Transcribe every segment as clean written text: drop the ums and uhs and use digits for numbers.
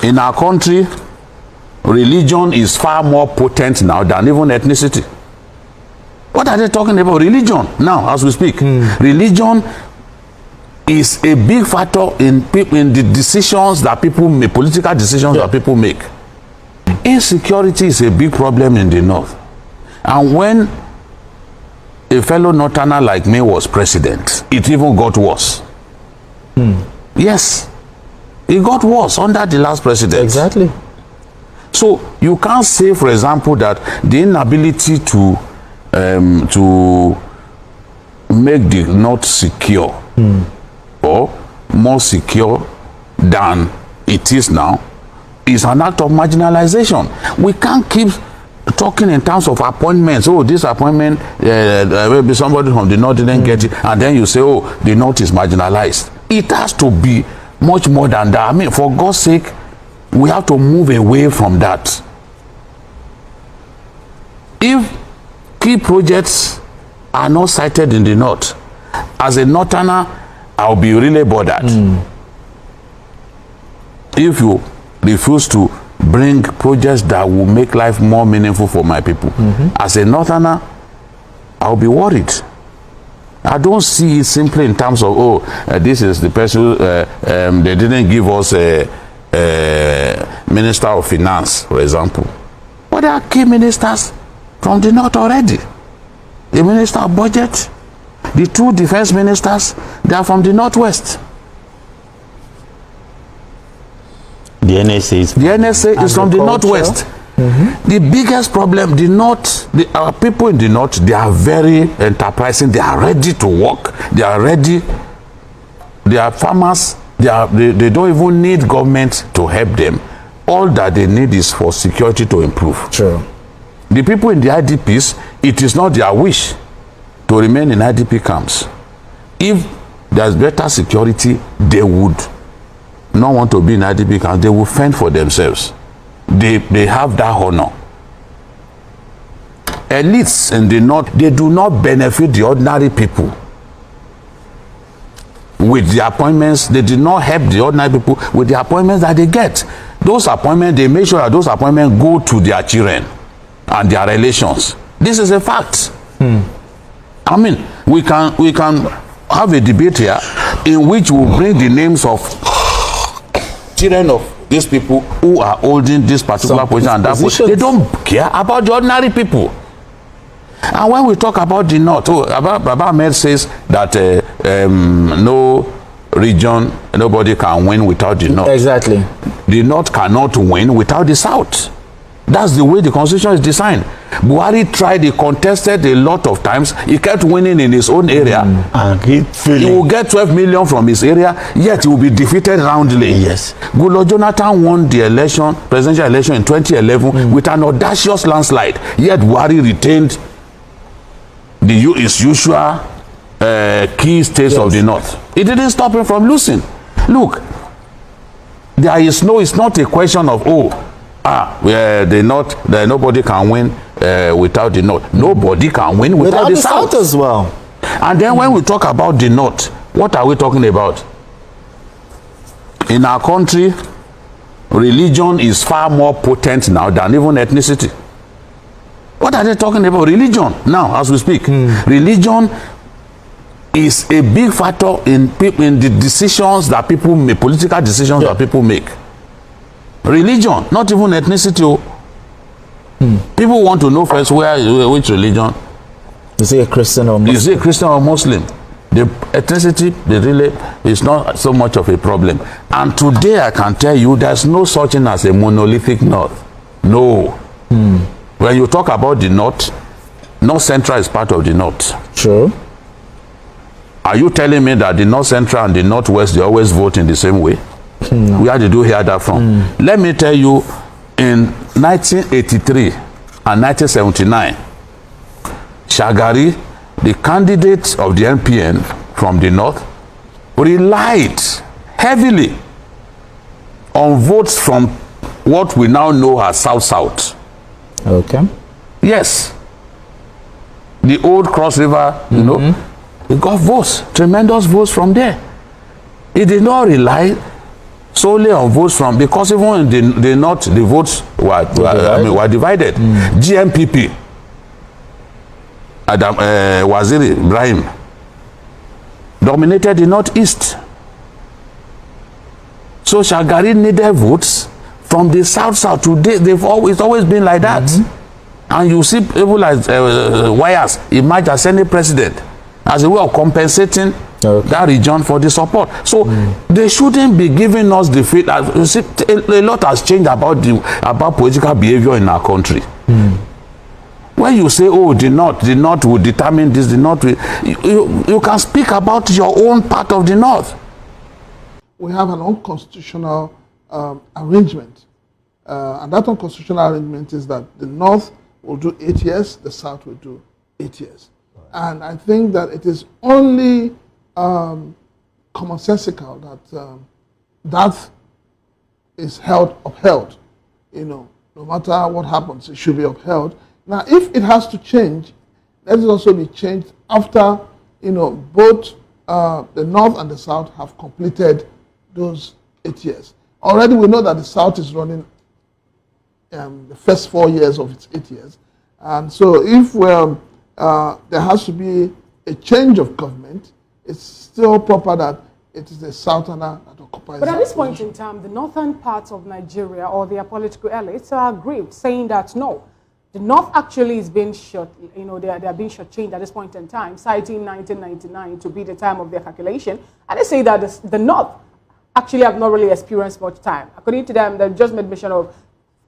In our country, religion is far more potent now than even ethnicity. What are they talking about? Religion now, as we speak. Religion is a big factor in the decisions that people make, political decisions that people make. Insecurity is a big problem in the north. And when a fellow northerner like me was president, it even got worse. Yes, it got worse under the last president. Exactly. So you can't say, for example, that the inability to make the north secure or more secure than it is now is an act of marginalization. We can't keep talking in terms of appointments. Oh, this appointment, maybe somebody from the north didn't get it, and then you say, oh, the north is marginalized. It has to be much more than that. I mean, for God's sake, we have to move away from that. If key projects are not cited in the north, as a northerner, I'll be really bothered. If you refuse to bring projects that will make life more meaningful for my people, as a northerner, I'll be worried. I don't see it simply in terms of, oh, this is the person, they didn't give us a minister of finance, for example. But there are key ministers from the north already. The minister of budget, the two defense ministers, they are from the northwest. The NSA is from the northwest. The biggest problem, our people in the north, they are very enterprising. They are ready to work. They are ready. They are farmers. They don't even need government to help them. All that they need is for security to improve. True. The people in the IDPs, it is not their wish to remain in IDP camps. If there's better security, they would not want to be in IDP camps. They will fend for themselves. They have that honor. Elites in the north, they do not benefit the ordinary people with the appointments. They did not help the ordinary people with the appointments that they get. Those appointments, they make sure that those appointments go to their children and their relations. This is a fact. I mean, we can have a debate here in which we we'll bring the names of children of these people who are holding this particular position and that position. They don't care about the ordinary people. And when we talk about the north, Baba Ahmed says that no region, nobody can win without the north. Exactly. The north cannot win without the south. That's the way the constitution is designed. Buhari tried, he contested a lot of times. He kept winning in his own area. And he will get 12 million from his area, yet he will be defeated roundly. Yes. Goodluck Jonathan won the presidential election in 2011 with an audacious landslide. Yet Buhari retained his usual key states of the north. It didn't stop him from losing. Look, it's not a question of, nobody can win without the north. Nobody can win without the south as well. And then when we talk about the north, what are we talking about? In our country, religion is far more potent now than even ethnicity. What are they talking about? Religion now, as we speak. Religion is a big factor in the decisions that people make, political decisions that people make. Religion, not even ethnicity. People want to know first which religion. Is he a Christian or Muslim? Is he a Christian or Muslim? The ethnicity, is not so much of a problem. And today I can tell you there's no such thing as a monolithic north. No. When you talk about the north, North Central is part of the north. True. Are you telling me that the North Central and the Northwest, they always vote in the same way? No. Where did you hear that from? Let me tell you, in 1983 and 1979, Shagari, the candidate of the NPN from the north, relied heavily on votes from what we now know as South-South. Okay. Yes. The old Cross River, you know, he got votes, tremendous votes from there. He did not rely solely on votes from, because even in the north, the votes were divided. GMPP, Waziri Ibrahim, dominated the northeast. So Shagari needed votes from the south. Today, it's always been like that. And you see people like Wires emerge as any president as a way of compensating that region for the support. So they shouldn't be giving us the feel. You see, a lot has changed about political behavior in our country. When you say, oh, the north will determine this, the north will, you can speak about your own part of the north. We have an unconstitutional arrangement. And that unconstitutional arrangement is that the north will do 8 years, the south will do 8 years. And I think that it is only commonsensical that that is upheld. You know, no matter what happens, it should be upheld. Now, if it has to change, let it also be changed after, you know, both the north and the south have completed those 8 years. Already we know that the south is running the first 4 years of its 8 years. And so if there has to be a change of government, it's still proper that it is the southerner that occupies. But at this point in time, the northern parts of Nigeria or their political elites are aggrieved, saying that no, the north actually is being short, you know, they are being shortchanged at this point in time, citing 1999 to be the time of their calculation. And they say that the north actually have not really experienced much time. According to them, they just made mention of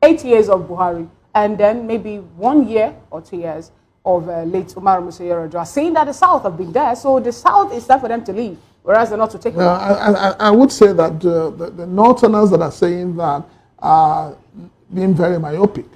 8 years of Buhari, and then maybe 1 year or 2 years of late Umar Musa Yar'Adua, saying that the South have been there, so the South is time for them to leave, whereas they're not to take it. I would say that the Northerners that are saying that are being very myopic.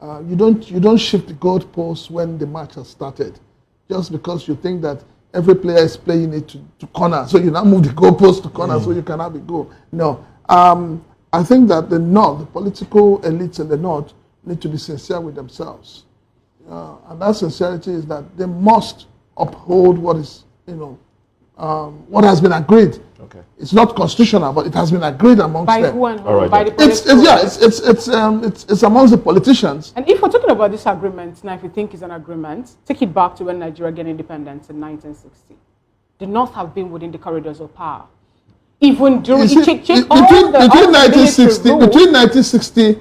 You don't shift the goalposts when the match has started, just because you think that every player is playing it to corner, so you now move the goalpost to corner so you can have a goal. No. I think that the North, the political elites in the North, need to be sincere with themselves. And that sincerity is that they must uphold what is, you know, what has been agreed. Okay. It's not constitutional, but it has been agreed amongst them. By who and who? Right, by the it's amongst the politicians. And if we're talking about this agreement, now if you think it's an agreement, take it back to when Nigeria gained independence in 1960. The North have been within the corridors of power. Even during between 1960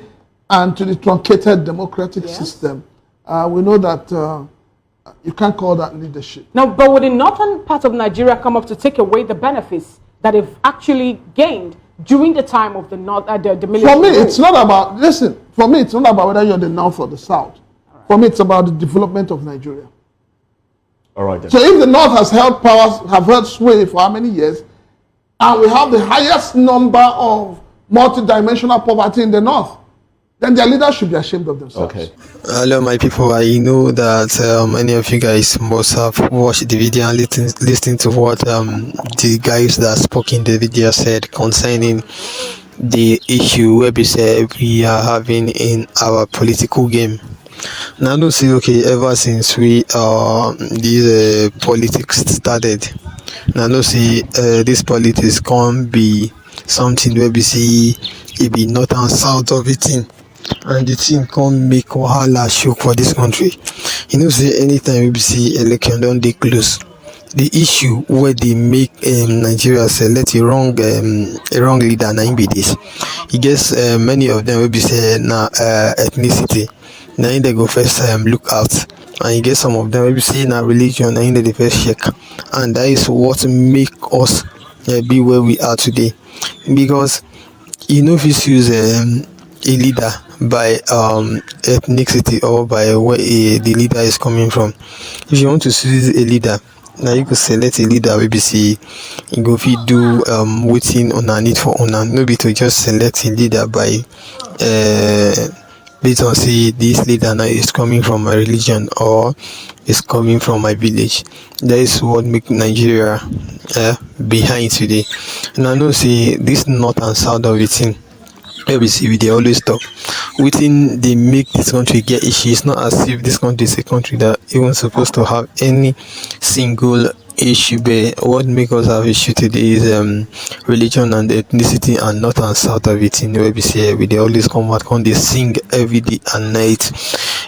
and to the truncated democratic system, we know that you can't call that leadership. Now, but would the northern part of Nigeria come up to take away the benefits that they've actually gained during the time of the North, the military? For me, it's not about, listen, for me, it's not about whether you're the North or the South. Right. For me, it's about the development of Nigeria. All right, then. So if the North has held power, have held sway for how many years, and we have the highest number of multidimensional poverty in the North, then their leaders should be ashamed of themselves. Okay. Hello, my people. I know that many of you guys must have watched the video and listened to what the guys that spoke in the video said concerning the issue where we are having in our political game. Now, I don't see, okay, ever since this politics started, now I don't see this politics can't be something where we see it be north and south of it thing, and the thing can't make wahala show for this country. You know, say anytime we see election don't they close, the issue where they make Nigeria select a wrong leader, na be this. I guess many of them will be say na ethnicity. Now they go first look out, and you get some of them will be saying na religion, and they first check, and that is what make us be where we are today. Because you know, if you use a leader by ethnicity or by where the leader is coming from, if you want to choose a leader, now you could select a leader we be see you go fit do waiting on a need for honor, no be to just select a leader by based on say this leader now is coming from my religion or is coming from my village. That is what make Nigeria behind today. And I know say this north and south of it thing, we they always talk within they make this country get issues. It's not as if this country is a country that even supposed to have any single issue, but what makes us have issue today is religion and ethnicity, and north and south of it. In WBC, we they always come out, come they sing every day and night.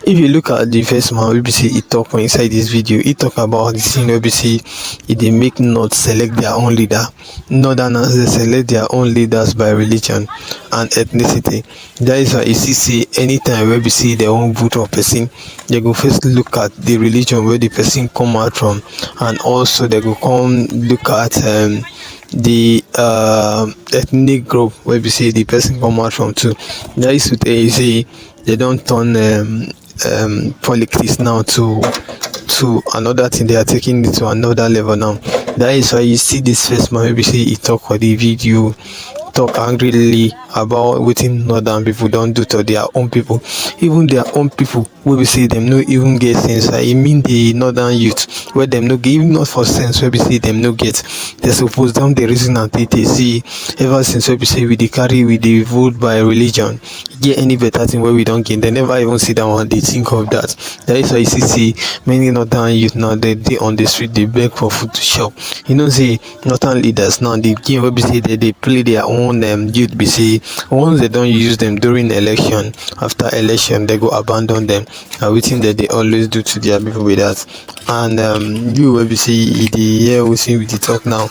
If you look at the first man, WBC, he talk inside this video, he talk about the thing WBC, they make not select their own leader. Northerners, they select their own leaders by religion and ethnicity. That is why you see anytime WBC they won't vote for person, they go first look at the religion where the person come out from, and also they go come look at the ethnic group where we see the person come out from too. That is to tell you, see, they don't turn politics now to another thing. They are taking it to another level now. That is why you see this first man maybe say he talk for the video, talk angrily about wetin northern people don't do to their own people. Even their own people wey be say them no even get sense. I mean the northern youth where them no get, even not for sense wey be say them no get. They suppose down the reason and they see ever since wey be say we dey carry, we dey vote by religion, get any better thing where we don't get, they never even sit down and they think of that. That is why you see many northern youth now, they on the street, they beg for food to shop. You know, say northern leaders now, the game wey be say they play their own youth be say once they don't use them during election, after election they go abandon them. Everything that they always do to their people with that. And you will be see the year we see with the talk now,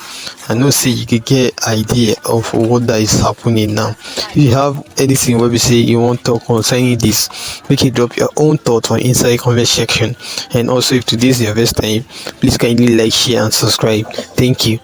I know say you could get idea of what that is happening now. If you have anything where we say you want to talk concerning this, make it drop your own thoughts on inside comment section. And also if today is your first time, please kindly like, share and subscribe. Thank you.